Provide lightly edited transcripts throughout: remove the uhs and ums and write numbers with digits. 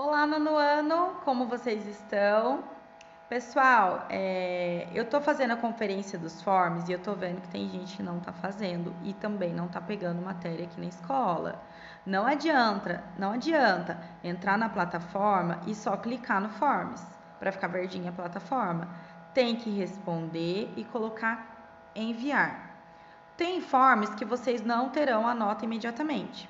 Olá, nono ano, como vocês estão? Pessoal, eu tô fazendo a conferência dos forms e eu tô vendo que tem gente que não tá fazendo e também não tá pegando matéria aqui na escola. Não adianta entrar na plataforma e só clicar no forms para ficar verdinha a plataforma. Tem que responder e colocar enviar. Tem forms que vocês não terão a nota imediatamente.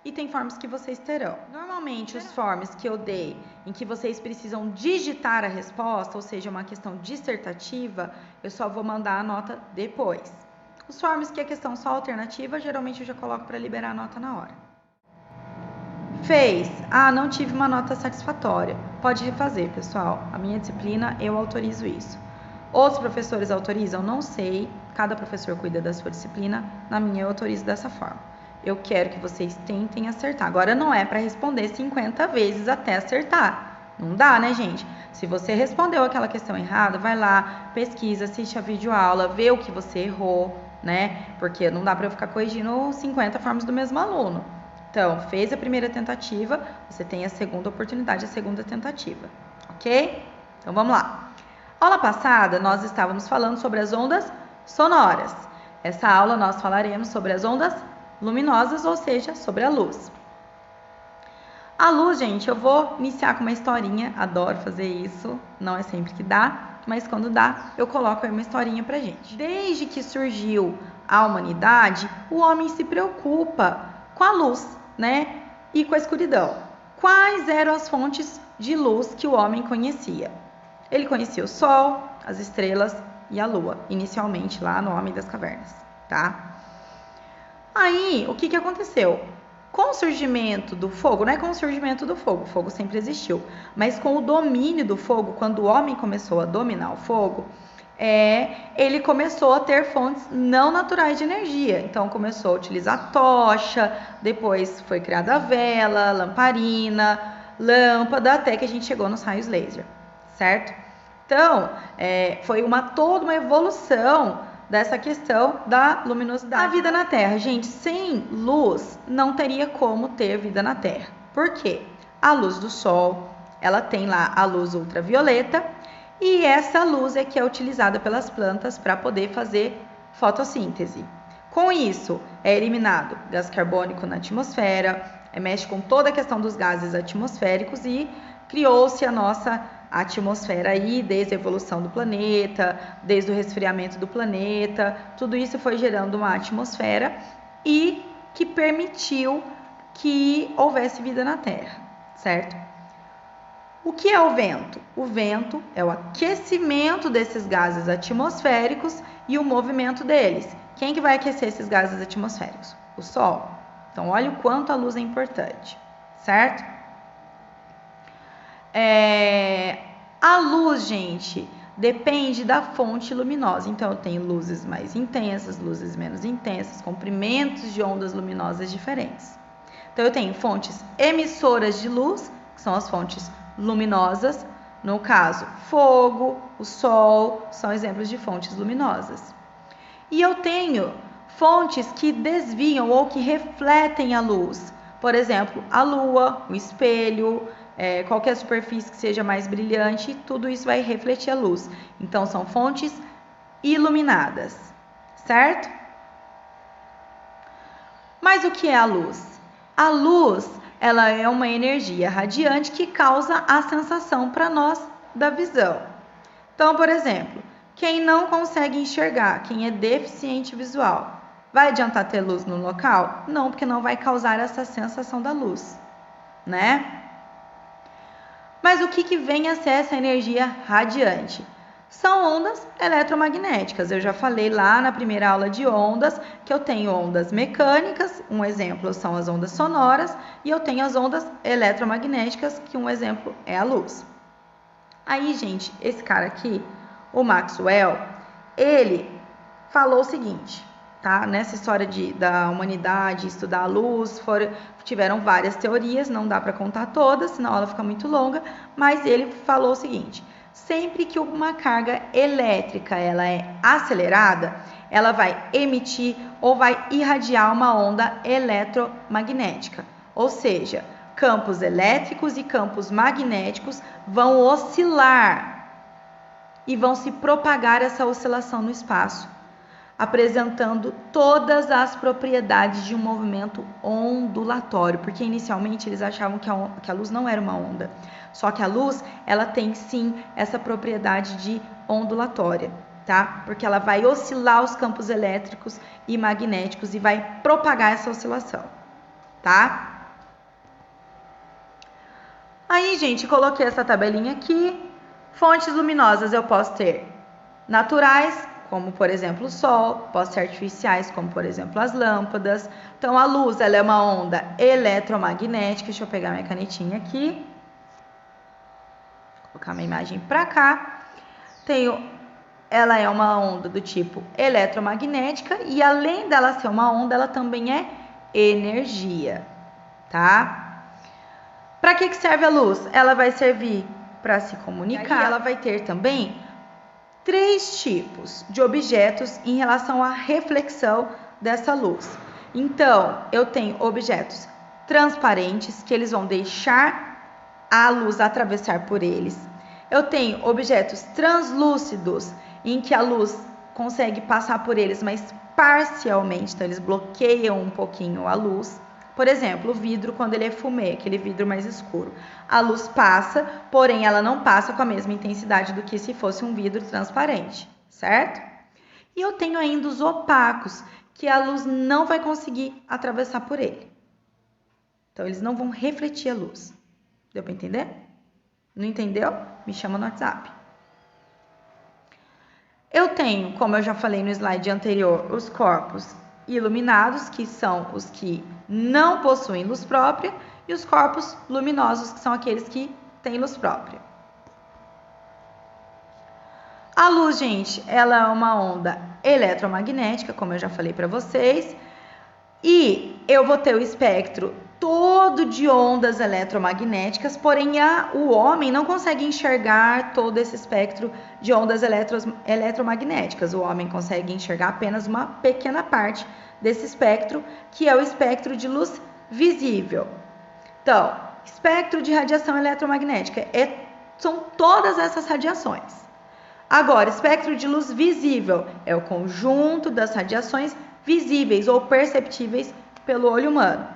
E tem forms que vocês terão. Normalmente, os forms que eu dei, em que vocês precisam digitar a resposta, ou seja, uma questão dissertativa, eu só vou mandar a nota depois. Os forms que é questão só alternativa, geralmente eu já coloco para liberar a nota na hora. Fez. Não tive uma nota satisfatória. Pode refazer, pessoal. A minha disciplina, eu autorizo isso. Outros professores autorizam? Não sei. Cada professor cuida da sua disciplina. Na minha, eu autorizo dessa forma. Eu quero que vocês tentem acertar. Agora, não é para responder 50 vezes até acertar. Não dá, né, gente? Se você respondeu aquela questão errada, vai lá, pesquisa, assiste a videoaula, vê o que você errou, né? Porque não dá para eu ficar corrigindo 50 formas do mesmo aluno. Então, fez a primeira tentativa, você tem a segunda oportunidade, a segunda tentativa, ok? Então, vamos lá. Aula passada, nós estávamos falando sobre as ondas sonoras. Essa aula, nós falaremos sobre as ondas luminosas, ou seja, sobre a luz. A luz, gente, eu vou iniciar com uma historinha, adoro fazer isso, não é sempre que dá, mas quando dá, eu coloco aí uma historinha pra gente. Desde que surgiu a humanidade, o homem se preocupa com a luz, né? E com a escuridão. Quais eram as fontes de luz que o homem conhecia? Ele conhecia o sol, as estrelas e a lua, inicialmente lá no Homem das Cavernas, tá? Aí, o que aconteceu? Com o surgimento do fogo, não é com o surgimento do fogo, o fogo sempre existiu, mas com o domínio do fogo, quando o homem começou a dominar o fogo, ele começou a ter fontes não naturais de energia. Então, começou a utilizar tocha, depois foi criada a vela, lamparina, lâmpada, até que a gente chegou nos raios laser, certo? Então, foi toda uma evolução dessa questão da luminosidade. A vida na Terra, gente, sem luz não teria como ter vida na Terra. Por quê? A luz do Sol, ela tem lá a luz ultravioleta e essa luz é que é utilizada pelas plantas para poder fazer fotossíntese. Com isso, é eliminado gás carbônico na atmosfera, mexe com toda a questão dos gases atmosféricos e criou-se a nossa atmosfera aí, desde a evolução do planeta, desde o resfriamento do planeta, tudo isso foi gerando uma atmosfera e que permitiu que houvesse vida na Terra, certo? O que é o vento? O vento é o aquecimento desses gases atmosféricos e o movimento deles. Quem que vai aquecer esses gases atmosféricos? O Sol. Então, olha o quanto a luz é importante, certo? A luz, gente, depende da fonte luminosa. Então, eu tenho luzes mais intensas, luzes menos intensas, comprimentos de ondas luminosas diferentes. Então, eu tenho fontes emissoras de luz, que são as fontes luminosas. No caso, fogo, o sol, são exemplos de fontes luminosas. E eu tenho fontes que desviam ou que refletem a luz. Por exemplo, a lua, o espelho, qualquer superfície que seja mais brilhante, tudo isso vai refletir a luz. Então, são fontes iluminadas, certo? Mas o que é a luz? A luz, ela é uma energia radiante que causa a sensação para nós da visão. Então, por exemplo, quem não consegue enxergar, quem é deficiente visual, vai adiantar ter luz no local? Não, porque não vai causar essa sensação da luz, né? Mas o que vem a ser essa energia radiante? São ondas eletromagnéticas. Eu já falei lá na primeira aula de ondas que eu tenho ondas mecânicas, um exemplo são as ondas sonoras, e eu tenho as ondas eletromagnéticas, que um exemplo é a luz. Aí, gente, esse cara aqui, o Maxwell, ele falou o seguinte, tá? Nessa história da humanidade, estudar a luz, tiveram várias teorias, não dá para contar todas, senão a aula fica muito longa, mas ele falou o seguinte: sempre que uma carga elétrica ela é acelerada, ela vai emitir ou vai irradiar uma onda eletromagnética. Ou seja, campos elétricos e campos magnéticos vão oscilar e vão se propagar essa oscilação no espaço, apresentando todas as propriedades de um movimento ondulatório, porque inicialmente eles achavam que a luz não era uma onda, só que a luz, ela tem sim essa propriedade de ondulatória, tá? Porque ela vai oscilar os campos elétricos e magnéticos e vai propagar essa oscilação, tá? Aí, gente, coloquei essa tabelinha aqui. Fontes luminosas eu posso ter naturais, como por exemplo o sol, posso ter artificiais, como por exemplo as lâmpadas. Então a luz, ela é uma onda eletromagnética. Deixa eu pegar minha canetinha aqui. Vou colocar minha imagem para cá. Ela é uma onda do tipo eletromagnética e além dela ser uma onda, ela também é energia, tá? Para que serve a luz? Ela vai servir para se comunicar. E ela vai ter também 3 tipos de objetos em relação à reflexão dessa luz. Então, eu tenho objetos transparentes, que eles vão deixar a luz atravessar por eles. Eu tenho objetos translúcidos, em que a luz consegue passar por eles, mas parcialmente, então eles bloqueiam um pouquinho a luz. Por exemplo, o vidro, quando ele é fumê, aquele vidro mais escuro. A luz passa, porém ela não passa com a mesma intensidade do que se fosse um vidro transparente, certo? E eu tenho ainda os opacos, que a luz não vai conseguir atravessar por ele. Então, eles não vão refletir a luz. Deu para entender? Não entendeu? Me chama no WhatsApp. Eu tenho, como eu já falei no slide anterior, os corpos iluminados, que são os que não possuem luz própria, e os corpos luminosos, que são aqueles que têm luz própria. A luz, gente, ela é uma onda eletromagnética, como eu já falei para vocês, e eu vou ter o espectro todo de ondas eletromagnéticas, porém o homem não consegue enxergar todo esse espectro de ondas eletromagnéticas. O homem consegue enxergar apenas uma pequena parte desse espectro, que é o espectro de luz visível. Então, espectro de radiação eletromagnética são todas essas radiações. Agora, espectro de luz visível é o conjunto das radiações visíveis ou perceptíveis pelo olho humano.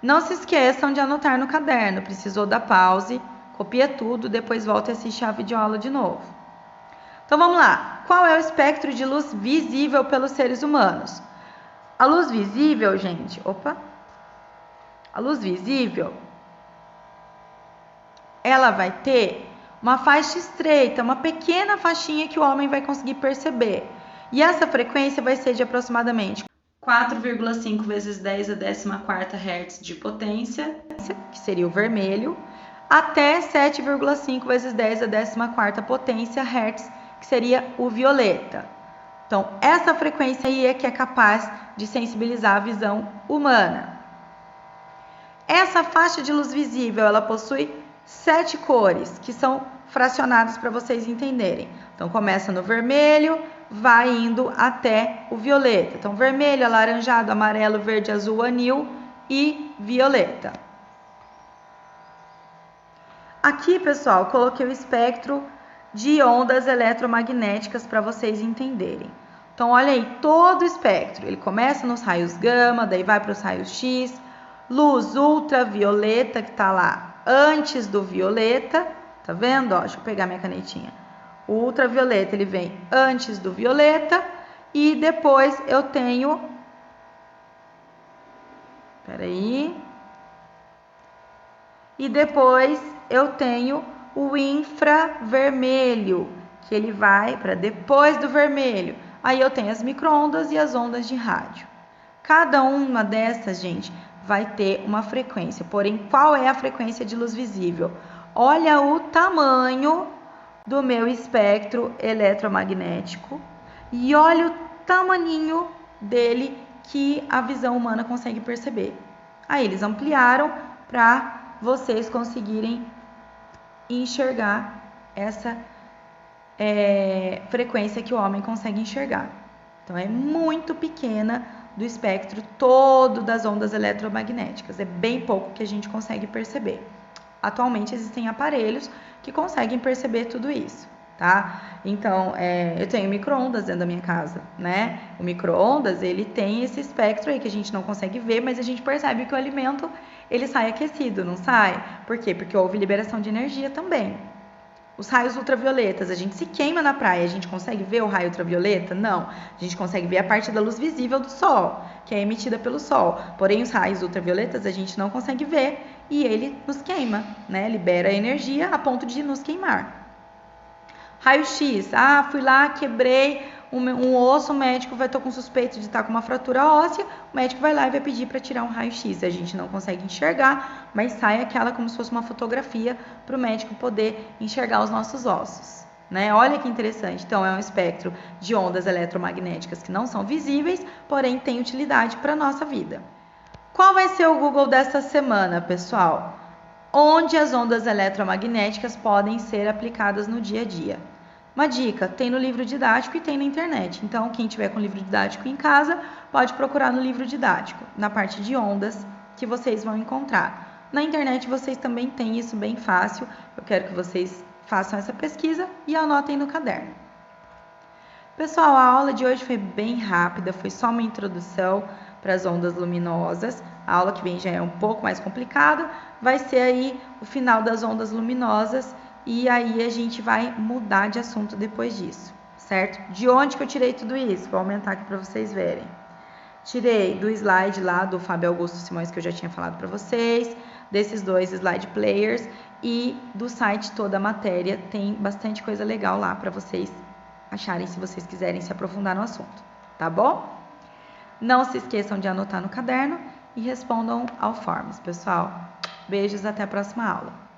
Não se esqueçam de anotar no caderno. Precisou dar pause, copia tudo, depois volta e assiste a videoaula de novo. Então vamos lá. Qual é o espectro de luz visível pelos seres humanos? A luz visível, gente, a luz visível, ela vai ter uma faixa estreita, uma pequena faixinha que o homem vai conseguir perceber. E essa frequência vai ser de aproximadamente 4,5 vezes 10 a 14ª Hz de potência, que seria o vermelho, até 7,5 vezes 10 a 14ª potência Hz, que seria o violeta. Então, essa frequência aí é que é capaz de sensibilizar a visão humana. Essa faixa de luz visível, ela possui 7 cores, que são fracionadas para vocês entenderem. Então, começa no vermelho, vai indo até o violeta. Então, vermelho, alaranjado, amarelo, verde, azul, anil e violeta. Aqui, pessoal, coloquei o espectro de ondas eletromagnéticas para vocês entenderem. Então, olha aí, todo o espectro. Ele começa nos raios gama, daí vai para os raios X, luz ultravioleta, que está lá antes do violeta. Tá vendo? Ó, deixa eu pegar minha canetinha. O ultravioleta, ele vem antes do violeta e depois eu tenho... E depois eu tenho o infravermelho, que ele vai para depois do vermelho. Aí eu tenho as micro-ondas e as ondas de rádio. Cada uma dessas, gente, vai ter uma frequência. Porém, qual é a frequência de luz visível? Olha o tamanho do meu espectro eletromagnético e olha o tamaninho dele que a visão humana consegue perceber. Aí eles ampliaram para vocês conseguirem enxergar essa frequência que o homem consegue enxergar. Então é muito pequena do espectro todo das ondas eletromagnéticas. É bem pouco que a gente consegue perceber. Atualmente existem aparelhos que conseguem perceber tudo isso, tá? Então, eu tenho micro-ondas dentro da minha casa, né? O micro-ondas, ele tem esse espectro aí que a gente não consegue ver, mas a gente percebe que o alimento, ele sai aquecido, não sai? Por quê? Porque houve liberação de energia também. Os raios ultravioletas, a gente se queima na praia, a gente consegue ver o raio ultravioleta? Não. A gente consegue ver a parte da luz visível do sol, que é emitida pelo sol. Porém, os raios ultravioletas a gente não consegue ver e ele nos queima, né? Libera energia a ponto de nos queimar. Raio-X, fui lá, quebrei um osso, o médico vai estar com suspeito de estar com uma fratura óssea, o médico vai lá e vai pedir para tirar um raio-X. A gente não consegue enxergar, mas sai aquela como se fosse uma fotografia para o médico poder enxergar os nossos ossos, né? Olha que interessante. Então, é um espectro de ondas eletromagnéticas que não são visíveis, porém tem utilidade para a nossa vida. Qual vai ser o Google desta semana, pessoal? Onde as ondas eletromagnéticas podem ser aplicadas no dia a dia? Uma dica, tem no livro didático e tem na internet. Então, quem tiver com o livro didático em casa, pode procurar no livro didático, na parte de ondas, que vocês vão encontrar. Na internet vocês também têm isso bem fácil. Eu quero que vocês façam essa pesquisa e anotem no caderno. Pessoal, a aula de hoje foi bem rápida, foi só uma introdução para as ondas luminosas. A aula que vem já é um pouco mais complicada, vai ser aí o final das ondas luminosas e aí a gente vai mudar de assunto depois disso, certo? De onde que eu tirei tudo isso? Vou aumentar aqui para vocês verem. Tirei do slide lá do Fábio Augusto Simões que eu já tinha falado para vocês, desses dois slide players e do site Toda a Matéria, tem bastante coisa legal lá para vocês acharem se vocês quiserem se aprofundar no assunto, tá bom? Não se esqueçam de anotar no caderno e respondam ao Forms, pessoal. Beijos, até a próxima aula.